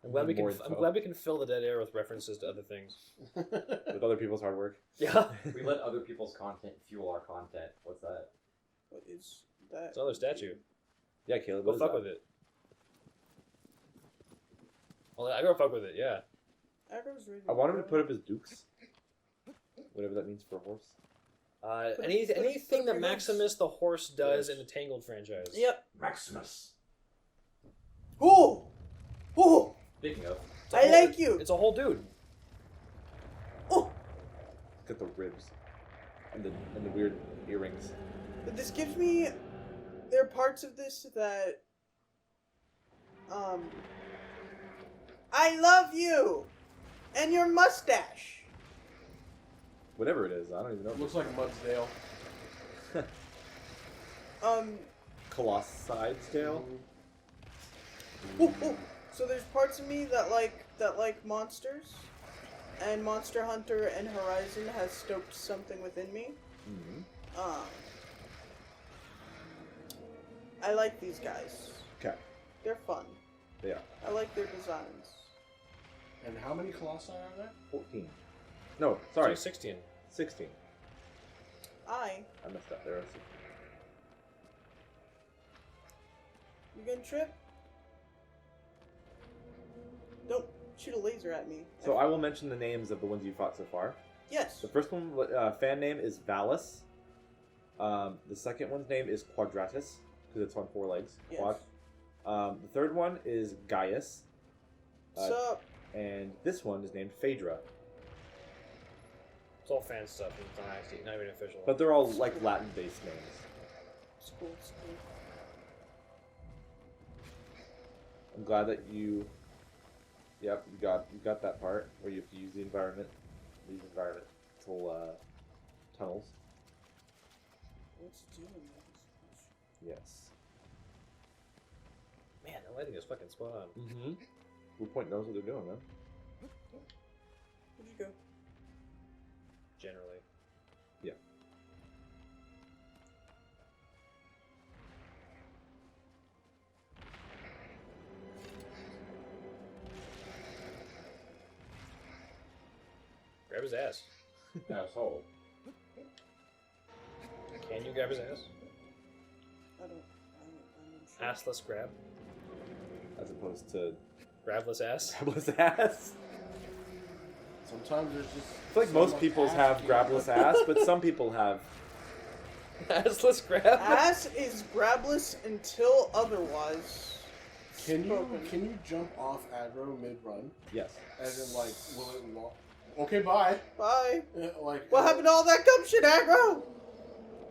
I'm glad we can fill the dead air with references to other things. With other people's hard work. Yeah. We let other people's content fuel our content. What's that? What is that? It's another statue. Yeah, Caleb. Go fuck with it. Well, I go fuck with it. Yeah. I want him to put up his dukes. Whatever that means for a horse. Anything that Maximus the horse does in the Tangled franchise. Yep. Maximus. Ooh! Ooh! Speaking of, I like you! It's a whole dude. Oh! Look at the ribs. And the weird earrings. But this gives me... There are parts of this that... I love you! And your mustache! Whatever it is, I don't even know. It looks like Mudsdale. Colossus tail. Ooh, ooh. So there's parts of me that like monsters, and Monster Hunter and Horizon has stoked something within me. Mm-hmm. I like these guys. Okay. They're fun. Yeah. I like their designs. And how many Colossi are there? 14. No, sorry. 16. 16. I. I messed up there. You gonna trip? Don't shoot a laser at me. So I will mention the names of the ones you fought so far. Yes. The first one, fan name is Valus. The second one's name is Quadratus, because it's on 4 legs. Yes. Quad. The third one is Gaius. Sup? And this one is named Phaedra. It's all fan stuff. It's not actually not even official. But they're all like Latin-based names. It's cool. It's cool. I'm glad that you. Yep, you got that part where you have to use these environmental tunnels. What's it doing? Yes. Man, the lighting is fucking spot on. Mm-hmm. Blue Point knows what they're doing, man. Where'd you go? Generally. Yeah. Grab his ass. asshole. Can you grab his ass? I'm sure. Assless grab. As opposed to Grabless ass. grabless ass. Sometimes there's just... I feel like most people's have grabless ass, but some people have. Assless grab. Ass is grabless until otherwise. Can spoken. you jump off aggro mid-run? Yes. As in, like, will it walk? Okay, bye. Bye. Like, What happened to all that gum shit, aggro?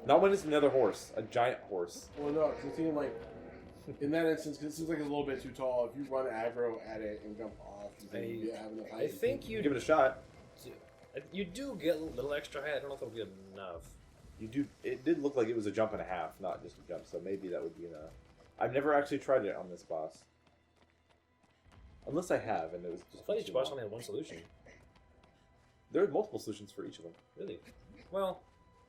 Not when it's another horse, a giant horse. Well, no, because I'm thinking, like, in that instance, because it seems like it's a little bit too tall, if you run aggro at it and jump off, you think you'd have enough height. I think you Give it a shot. You do get a little extra height. I don't know if it'll be enough. You do. It did look like it was a jump and a half, not just a jump. So maybe that would be enough. I've never actually tried it on this boss, unless I have, and it was I just. thought each boss only had one solution. There are multiple solutions for each of them. Really? Well,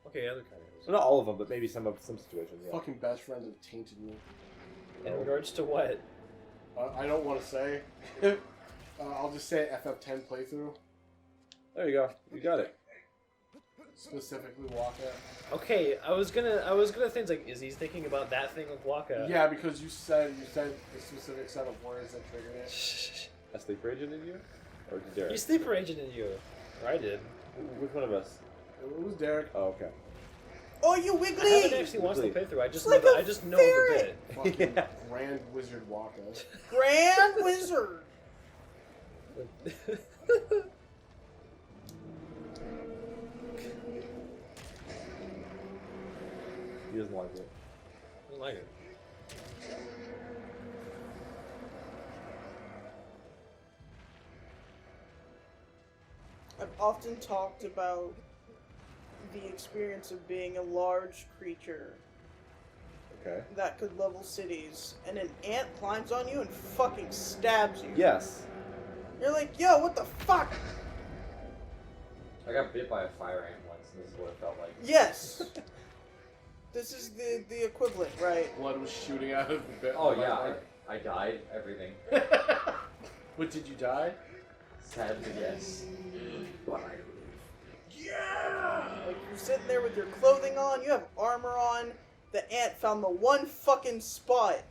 okay, other kind of. Well, not all of them, but maybe some situations. Yeah. Fucking best friends have tainted me. In regards to what? I don't want to say. I'll just say FF10 playthrough. There you go. You got it. Specifically Waka. Okay, I was gonna think like, is he thinking about that thing with Waka? Yeah, because you said a specific set of words that triggered it. A sleeper agent in you, or did Derrick? You sleeper agent in you. Or I did. Which one of us? It was Derrick. Oh, okay. Oh, you I haven't wiggly! actually watched the playthrough. I just It's like know. a I just know ferret. the bit. Fucking Grand Wizard Waka. Grand Wizard! He doesn't like it. I don't like it. I've often talked about the experience of being a large creature Okay. that could level cities, and an ant climbs on you and fucking stabs you. Yes. You're like, yo, what the fuck? I got bit by a fire ant once, and this is what it felt like. Yes. This is the equivalent, right? Blood was shooting out of the bit. Oh yeah, I died. Everything. But did you die? Sadly, yes. Yeah! Like, you're sitting there with your clothing on, you have armor on, the ant found the one fucking spot.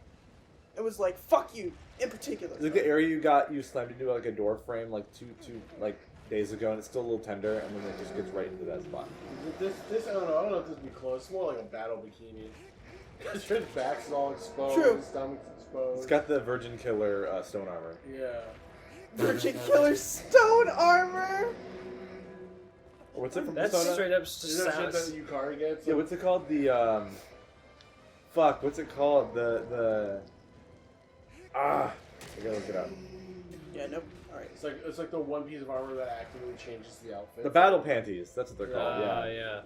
It was like, fuck you, in particular. It's like the area you slammed into like a door frame like two like days ago, and it's still a little tender, and then it just gets right into that spot. This I don't know if this would be close. It's more like a battle bikini. Because your back's all exposed, True. his stomach's exposed. It's got the Virgin Killer stone armor. Yeah. Virgin Killer stone armor! What's it from That's Persona? straight up Is that shit sounds. that Yukari gets? Yeah, what's it called? The fuck, what's it called? I gotta look it up. Yeah, nope. Alright. It's like the one piece of armor that actively changes the outfit. The battle panties. That's what they're called. Yeah.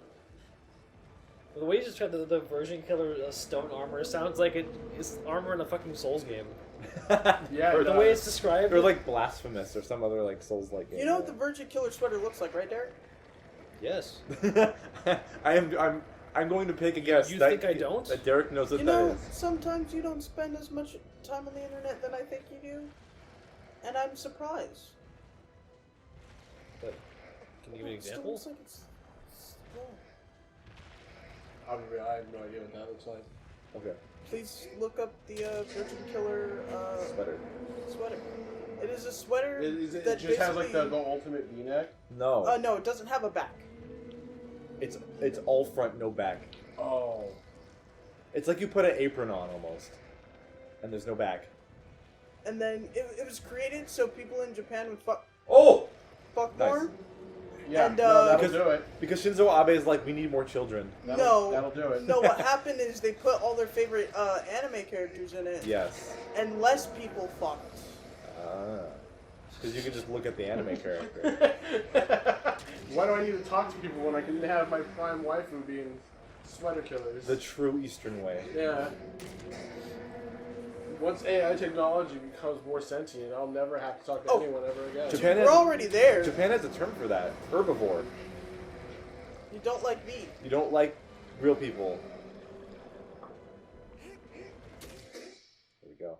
The way you described the Virgin Killer stone armor sounds like it's armor in a fucking Souls game. Yeah. Or The way it's described. or like Blasphemous or some other like Souls-like game. You know what the Virgin Killer sweater looks like, right, Derrick? Yes. I'm going to pick a guess. You that, think I don't? That Derrick knows what You that know, is. sometimes you don't spend as much time on the internet than I think you do. And I'm surprised. But can you give me an It still example? looks like yeah. I have no idea what that looks like. Okay. Please look up the Virgin Killer Sweater. sweater. It is a sweater It that just has like the basically- ultimate V-neck. No. no, it doesn't have a back. It's all front, no back. Oh. It's like you put an apron on almost, and there's no back. And then it was created so people in Japan would fuck Oh! more. Nice. Yeah, And, no, that'll because- do it. Because Shinzo Abe is like, we need more children. That'll do it. No, what happened is they put all their favorite anime characters in it, Yes. and less people fucked. Because you can just look at the anime character. Why do I need to talk to people when I can have my prime waifu being sweater killers? The true Eastern way. Yeah. Once AI technology becomes more sentient, I'll never have to talk to anyone ever again. Japan We're has, already there. Japan has a term for that. Herbivore. You don't like meat. You don't like real people. There we go.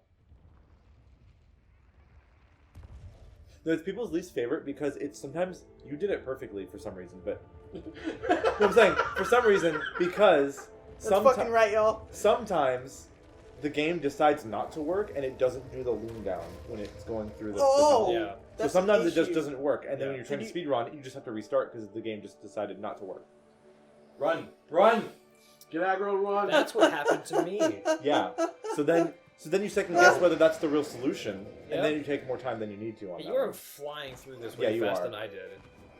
No, it's people's least favorite because it's sometimes you did it perfectly for some reason, but no, I'm saying for some reason because That's fucking right, y'all. sometimes the game decides not to work and it doesn't do the lean down when it's going through the Oh, Yeah. So that's sometimes an it just issue. doesn't work, and then Yeah. when you're trying to Did speedrun it, you just have to restart because the game just decided not to work. Run! Run! Get aggro, run. That's what happened to me. Yeah. So then you second guess whether that's the real solution, Yep. and then you take more time than you need to on You that. were one. flying through this Yeah, way you faster are. than I did.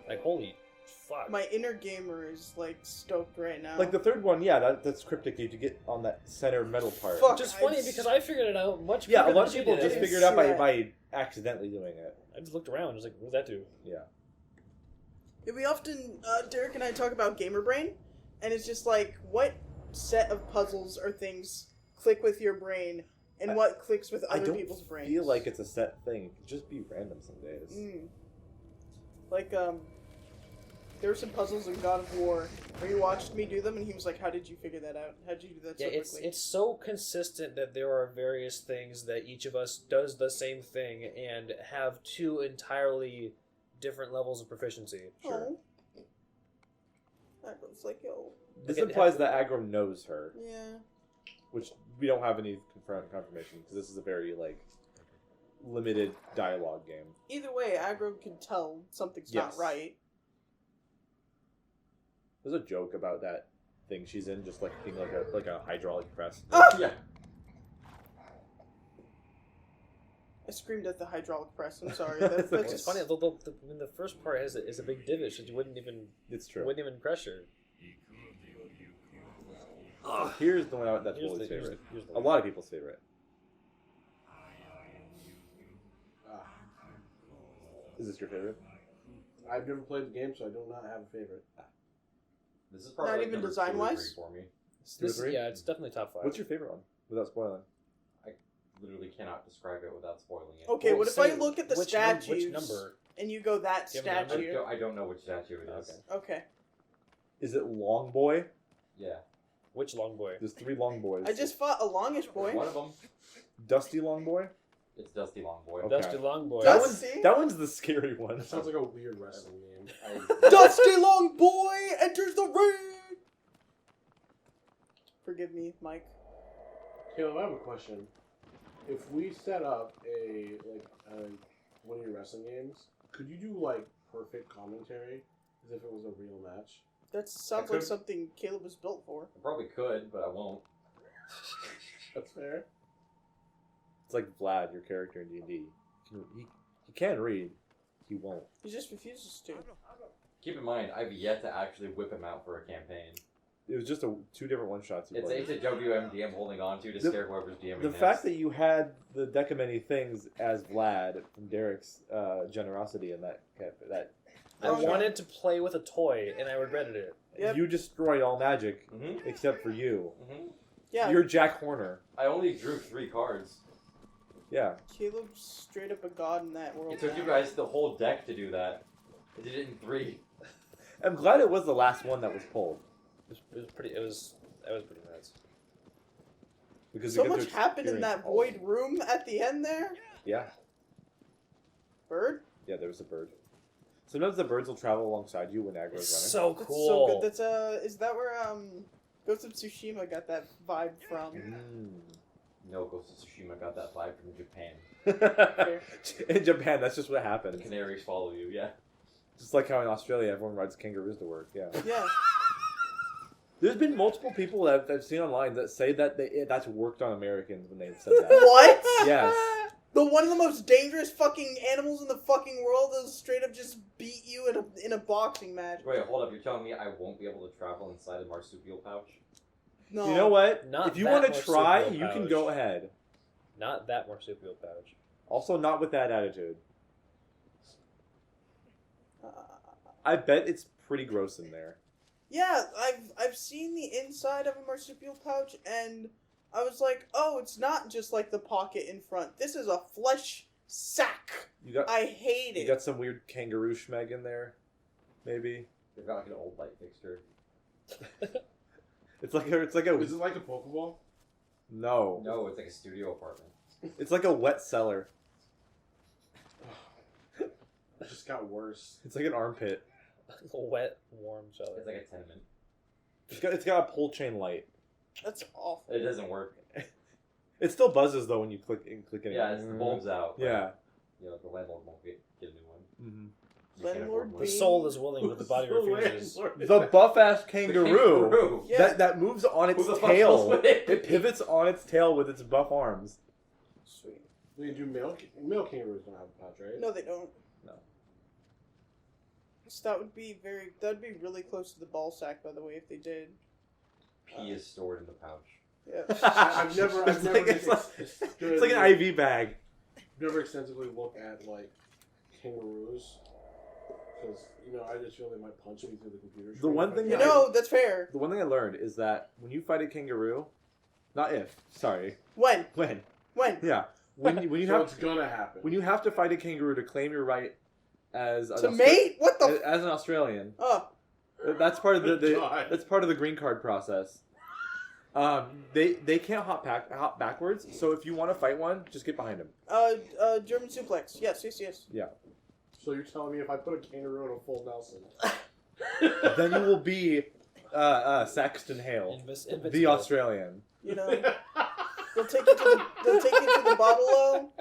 Like, holy fuck. My inner gamer is like stoked right now. Like the third one, yeah, that's cryptic. You have to get on that center metal part. Fuck. Which is funny because I figured it out much Yeah, a quicker lot of than you people did. just didn't figured it out see that. by accidentally doing it. I just looked around. I was like, what does that do? Yeah. Yeah, we often, Derrick and I talk about gamer brain, and it's just like, what set of puzzles or things click with your brain, and what clicks with I other don't people's brains? feel like it's a set thing. It could just be random some days. Like, there were some puzzles in God of War where he watched me do them, and he was like, how did you figure that out? How did you do that so Yeah, quickly? it's so consistent that there are various things that each of us does the same thing and have two entirely different levels of proficiency. Oh. That was like, yo. This Okay, implies that Aggro knows her, Yeah. which we don't have any confirmation because this is a very like limited dialogue game. Either way, aggro can tell something's not Yes. right. There's a joke about that thing she's in, just like being like a hydraulic press. Ah! Yeah. I screamed at the hydraulic press. I'm sorry. That's Okay. It's just funny. The first part is a big divot, so you wouldn't even It's true. pressure. Here's the one that's Here's Willie's the- here's favorite. the- here's the A one. lot of people's favorite. Is this your favorite? I've never played the game, so I do not have a favorite. This is probably Not like even number design-wise? 2 or 3 for me. Two or This, three? yeah, it's definitely top 5. What's your favorite one? Without spoiling. Literally cannot describe it without spoiling it. okay. Well, what if say I look at the which statues Which number? and you go that Do you have a number? statue? I don't know which statue it is. Okay. Okay. Is it Long Boy? Yeah. Which long boy? There's 3 Long Boys. I just fought a longish boy. One of them. Dusty Long Boy? It's Dusty Longboy. Okay. Dusty Longboy. Dusty? That one's the scary one. That sounds like a weird wrestling game. Dusty Long Boy enters the ring. Forgive me, Mike. Caleb, I have a question. If we set up one of your wrestling games, could you do like perfect commentary as if it was a real match? That sounds like something Caleb was built for. I probably could, but I won't. That's fair. It's like Vlad, your character in D&D. He can read. He won't. He just refuses to. Keep in mind, I've yet to actually whip him out for a campaign. It was just two different one-shots. It's a WMD I'm holding on to scare whoever's DMing The next. fact that you had the deck of many things as Vlad from Derrick's generosity in that I wanted to play with a toy, and I regretted it. Yep. You destroyed all magic Mm-hmm. except for you. Mm-hmm. Yeah, You're Jack Horner. I only drew 3 cards. Yeah. Caleb's straight up a god in that world. It took now. you guys the whole deck to do that. I did it in 3. I'm glad it was the last one that was pulled. It was pretty. That was pretty nuts. Because So we get much to happened in experience that all void of it. room at the end there. Yeah. Bird. Yeah, there was a bird. Sometimes the birds will travel alongside you when aggro's running. It's so That's cool. so good. That's is that where Ghost of Tsushima got that vibe from? No, Ghost of Tsushima got that vibe from Japan. In Japan, that's just what The happens. canaries follow you, yeah. Just like how in Australia everyone rides kangaroos to work. Yeah. Yeah. There's been multiple people that I've seen online that say that that's worked on Americans when they said that. What? Yes. The one of the most dangerous fucking animals in the fucking world will straight up just beat you in a boxing match. Wait, hold up. You're telling me I won't be able to travel inside a marsupial pouch? No. You know what? Not if you that want to marsupial try, you can pouch. go ahead. Not that marsupial pouch. Also, not with that attitude. Uh, I bet it's pretty gross in there. yeah, I've seen the inside of a marsupial pouch, and I was like, oh, it's not just like the pocket in front. This is a flesh sack. You got I hate you it. got some weird kangaroo schmeg in there, maybe. They've got like an old light fixture. It's like a Is it like a Pokeball? no. No, it's like a studio apartment. It's like a wet cellar. It just got worse. It's like an armpit. Wet, warm cellar. It's like a tenement. It's got a pull chain light. That's awful. It doesn't work. It still buzzes though when you click it. Yeah, it's the bulb's out. but, Yeah. You know, the landlord won't get a new one. Mm-hmm. You can't Landlord afford one. The being- soul is willing, but the body refuses. The buff ass kangaroo Kangaroo. Yeah. that moves on its Who the fuck tail. else would it It be? pivots on its tail with its buff arms. Sweet. We do male kangaroos don't have a pouch, right? No, they don't. No. So that would be really close to the ball sack, by the way, if they did. Pee is stored in the pouch. Yeah. I've never It's like an IV bag. never extensively looked at like kangaroos because I just feel they might punch me through the computer. The screen one if I thing tried. that That's fair. The one thing I learned is that when you fight a kangaroo, When? yeah, when you So have it's gonna happen. when you have to fight a kangaroo to claim your right as To mate? What the? as an Australian, Oh, that's part of the God. that's part of the green card process. They can't hop backwards. So if you want to fight one, just get behind him. German suplex. Yes. So you're telling me if I put a kangaroo in a full Nelson, Then you will be Saxton Hale, Invincible. the Australian. They'll take you to the bottle.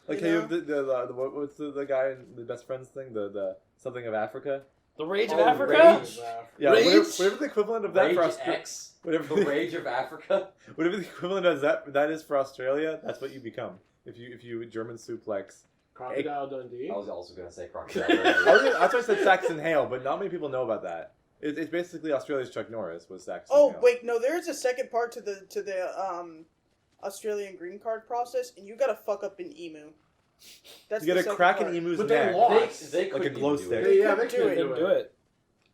Like You what's the guy in the best friends thing? The something of Africa. The Rage of Oh, Africa? Rage. Yeah, Rage? whatever the equivalent of that Rage for Australia. X. Whatever The Rage of Africa. whatever the equivalent of that is for Australia, that's what you become. If you German suplex. Crocodile Dundee. I was also going to say crocodile. That's why I said Saxon Hale, but not many people know about that. It's basically Australia's Chuck Norris was Saxon Oh Hale. wait, no. There is a second part to the Australian green card process, and you gotta fuck up an emu. That's You the gotta second crack part. an emu's But they neck. lost. They Like a couldn't glow even do stick. it. They couldn't couldn't Didn't do it.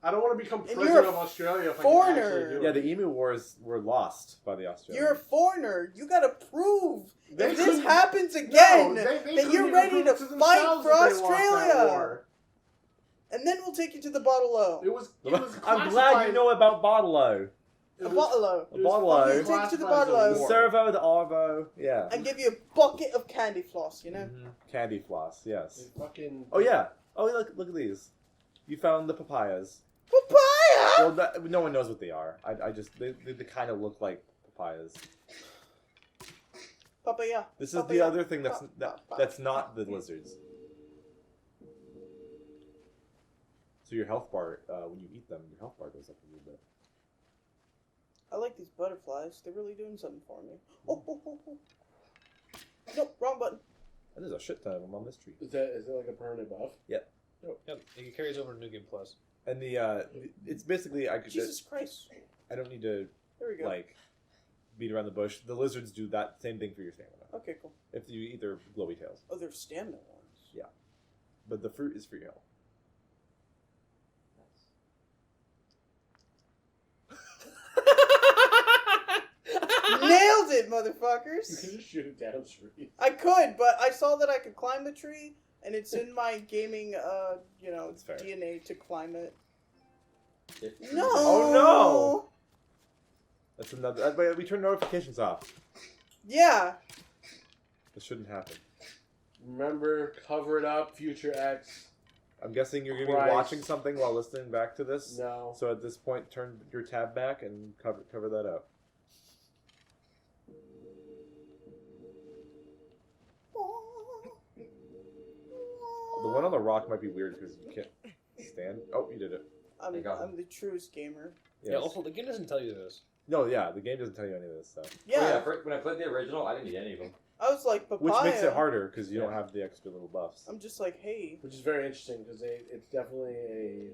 I don't want to become And president you're a of Australia if I foreigner. can actually do Yeah, it. the emu wars were lost by the Australians. You're a foreigner. You gotta prove They if this couldn't- happens again, they that couldn't you're even ready prove to it fight themselves for that they lost that Australia. war. And then we'll take you to the bottle O. It was I'm glad you know about Bottle-O. A bottle-o. A bottle-o. Take it to the bottle-o. The servo, the arvo, yeah. And give you a bucket of candy floss, you know? Mhm. Candy floss, yes. Fucking. Oh yeah. Oh look at these. You found the papayas. Papaya! Well, no one knows what they are. I just they kind of look like papayas. Papaya. This is the other thing that's not the lizards. So your health bar, when you eat them, your health bar goes up a little bit. I like these butterflies. They're really doing something for me. Oh. Nope, wrong button. And there's a shit ton of them on this tree. Is that like a permanent buff? Yep, it carries over to New Game Plus. And it's basically Jesus Christ. I don't need to There we go. like beat around the bush. The lizards do that same thing for your stamina. Okay, cool. If you eat their glowy tails. Oh, they're stamina ones. Yeah. But the fruit is for your health. Nailed it, You motherfuckers! can just shoot it down, Sharese. I could, but I saw that I could climb the tree, and it's in my gaming, That's fair. DNA to climb it. If- No! Oh, no! That's another. We turn notifications off. Yeah. This shouldn't happen. Remember, cover it up, Future X. I'm guessing you're going to be Christ. watching something while listening back to this. No. So at this point, turn your tab back and cover that up. The one on the rock might be weird because you can't stand. Oh, you did it. I'm They got the truest gamer. Yeah. Yes. Also, the game doesn't tell you this. No, yeah, the game doesn't tell you any of this stuff. Yeah. Oh, yeah, when I played the original, I didn't need any of them. I was like, papaya. Which makes it harder because you don't have the extra little buffs. I'm just like, hey. Which is very interesting because it's definitely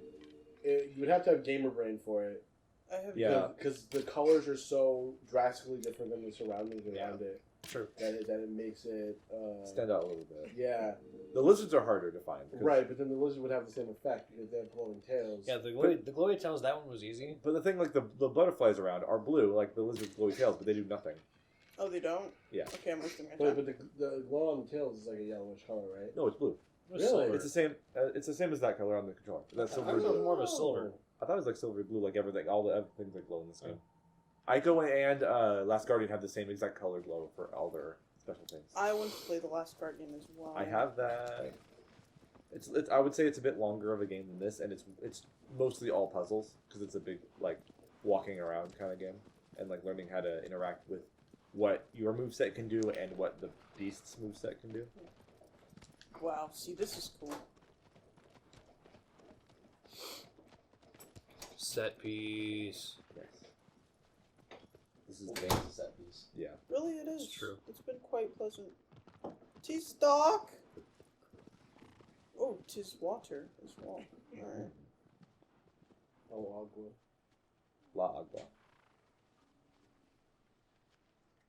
you would have to have gamer brain for it. I have Yeah. Because the colors are so drastically different than the surroundings Yeah. around it True. that it makes it. Stand out a little bit. Yeah. The lizards are harder to find. 'cause- Right, but then the lizard would have the same effect because they have glowing tails. Yeah, the glowy tails, that one was easy. But the thing, like the butterflies around are blue, like the lizard's glowy tails, but they do nothing. Oh, they don't? Yeah. Okay, I'm wasting my But, time. but the glow on the tails is like a yellowish color, right? No, it's blue. It was Really? silver. It's the same. It's the same as that color on the controller. That's I silver. thought it was Blue. more of a silver. I thought it was like silver blue, like everything. All the other things that glow in this game. Ico and Last Guardian have the same exact color glow for all their special things. I want to play The Last Guardian as well. I have that. It's I would say it's a bit longer of a game than this, and it's mostly all puzzles because it's a big like walking around kind of game and like learning how to interact with what your moveset can do and what the beast's moveset can do. Wow, see, this is cool. Set piece. Yes. This is It's game. a set piece. Yeah. Really, it is. It's true. It's been quite pleasant. Tis stock. Oh, tis water as well. Alright. Oh, agua. La Agua.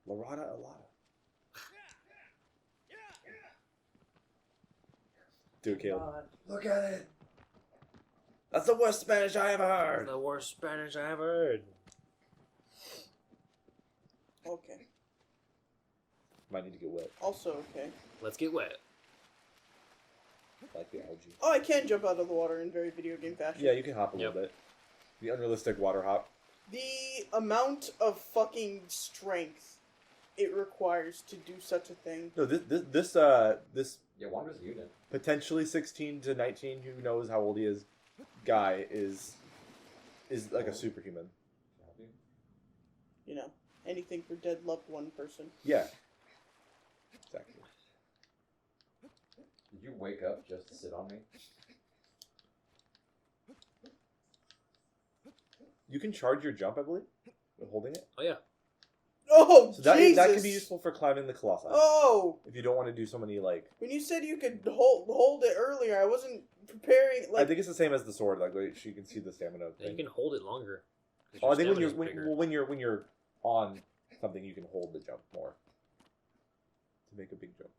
Larada Alada. Do it, Caleb. Look at it! That's the worst Spanish I ever heard. The worst Spanish I ever heard. Okay. Might need to get wet, Also okay. Let's get wet. like the algae. Oh, I can jump out of the water in very video game fashion. Yeah, you can hop a little bit. The unrealistic water hop. The amount of fucking strength it requires to do such a thing. No, this Yeah, Wander's a unit. potentially 16 to 19, who knows how old he is, guy is like a superhuman. You know, anything for dead loved one person. Yeah. Exactly. Did you wake up just to sit on me? You can charge your jump, I believe, with holding it. Oh yeah. Oh, So that Jesus! that can be useful for climbing the Colossus. Oh! If you don't want to do so many, like... When you said you could hold it earlier, I wasn't preparing, I like... think it's the same as the sword, like so you can see the stamina Yeah, you thing. can hold it longer. 'Cause Oh, I think your stamina's bigger. when you're on something, you can hold the jump more to make a big jump.